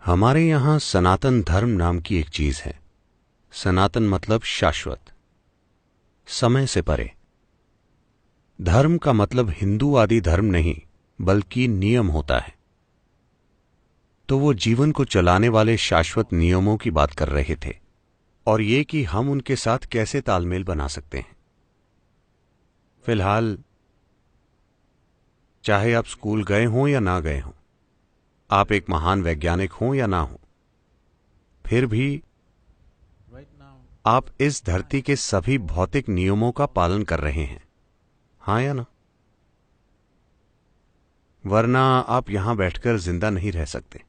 हमारे यहाँ सनातन धर्म नाम की एक चीज है। सनातन मतलब शाश्वत, समय से परे। धर्म का मतलब हिंदू आदि धर्म नहीं, बल्कि नियम होता है। तो वो जीवन को चलाने वाले शाश्वत नियमों की बात कर रहे थे, और ये कि हम उनके साथ कैसे तालमेल बना सकते हैं। फिलहाल चाहे आप स्कूल गए हों या ना गए हों, आप एक महान वैज्ञानिक हों या ना हों, फिर भी आप इस धरती के सभी भौतिक नियमों का पालन कर रहे हैं, हां या ना? वरना आप यहां बैठकर जिंदा नहीं रह सकते।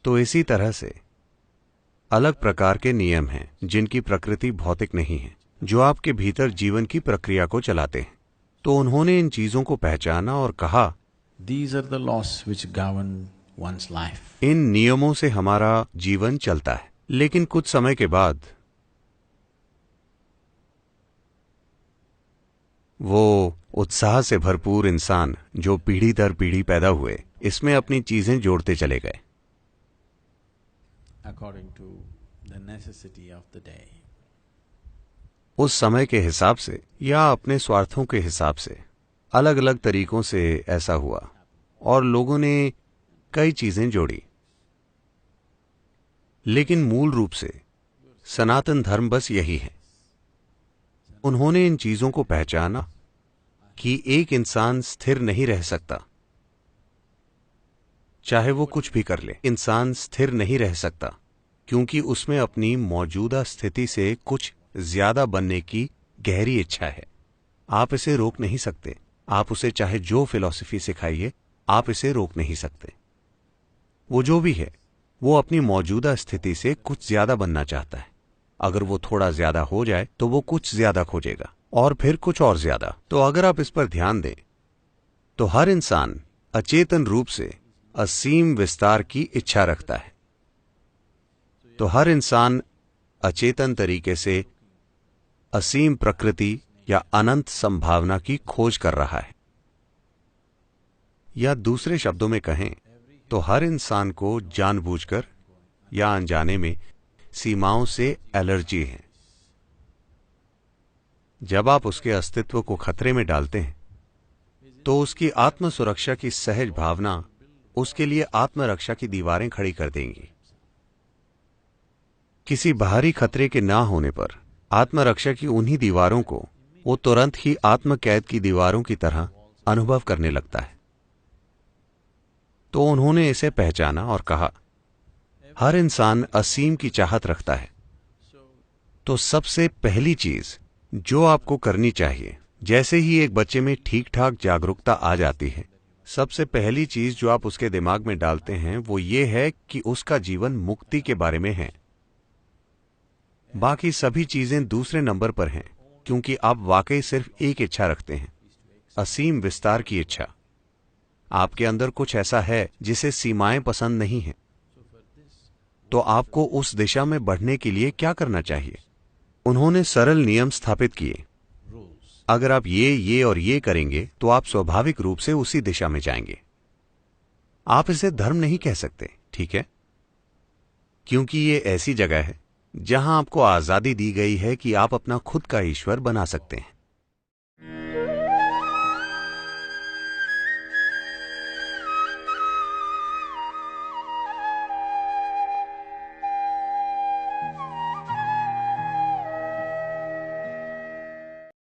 तो इसी तरह से अलग प्रकार के नियम हैं जिनकी प्रकृति भौतिक नहीं है, जो आपके भीतर जीवन की प्रक्रिया को चलाते हैं। तो उन्होंने इन चीजों को पहचाना और कहा, These are the laws which govern one's life. इन नियमों से हमारा जीवन चलता है। लेकिन कुछ समय के बाद वो उत्साह से भरपूर इंसान जो पीढ़ी दर पीढ़ी पैदा हुए, इसमें अपनी चीजें जोड़ते चले गए According to the necessity of the day. उस समय के हिसाब से या अपने स्वार्थों के हिसाब से। अलग अलग तरीकों से ऐसा हुआ और लोगों ने कई चीजें जोड़ी। लेकिन मूल रूप से सनातन धर्म बस यही है। उन्होंने इन चीजों को पहचाना कि एक इंसान स्थिर नहीं रह सकता, चाहे वो कुछ भी कर ले। इंसान स्थिर नहीं रह सकता क्योंकि उसमें अपनी मौजूदा स्थिति से कुछ ज्यादा बनने की गहरी इच्छा है। आप इसे रोक नहीं सकते। आप उसे चाहे जो फिलॉसफी सिखाइए, आप इसे रोक नहीं सकते। वो जो भी है, वो अपनी मौजूदा स्थिति से कुछ ज्यादा बनना चाहता है। अगर वो थोड़ा ज्यादा हो जाए तो वो कुछ ज्यादा खोजेगा और फिर कुछ और ज्यादा। तो अगर आप इस पर ध्यान दें तो हर इंसान अचेतन रूप से असीम विस्तार की इच्छा रखता है। तो हर इंसान अचेतन तरीके से असीम प्रकृति या अनंत संभावना की खोज कर रहा है। या दूसरे शब्दों में कहें तो हर इंसान को जानबूझकर या अनजाने में सीमाओं से एलर्जी है। जब आप उसके अस्तित्व को खतरे में डालते हैं तो उसकी आत्म सुरक्षा की सहज भावना उसके लिए आत्मरक्षा की दीवारें खड़ी कर देंगी। किसी बाहरी खतरे के ना होने पर आत्मरक्षा की उन्हीं दीवारों को वो तुरंत ही आत्मकैद की दीवारों की तरह अनुभव करने लगता है। तो उन्होंने इसे पहचाना और कहा, हर इंसान असीम की चाहत रखता है। तो सबसे पहली चीज जो आपको करनी चाहिए, जैसे ही एक बच्चे में ठीक ठाक जागरूकता आ जाती है, सबसे पहली चीज जो आप उसके दिमाग में डालते हैं वो ये है कि उसका जीवन मुक्ति के बारे में है। बाकी सभी चीजें दूसरे नंबर पर हैं, क्योंकि आप वाकई सिर्फ एक इच्छा रखते हैं, असीम विस्तार की इच्छा। आपके अंदर कुछ ऐसा है जिसे सीमाएं पसंद नहीं हैं। तो आपको उस दिशा में बढ़ने के लिए क्या करना चाहिए? उन्होंने सरल नियम स्थापित किए। अगर आप ये और ये करेंगे तो आप स्वाभाविक रूप से उसी दिशा में जाएंगे। आप इसे धर्म नहीं कह सकते, ठीक है? क्योंकि ये ऐसी जगह है जहां आपको आजादी दी गई है कि आप अपना खुद का ईश्वर बना सकते हैं।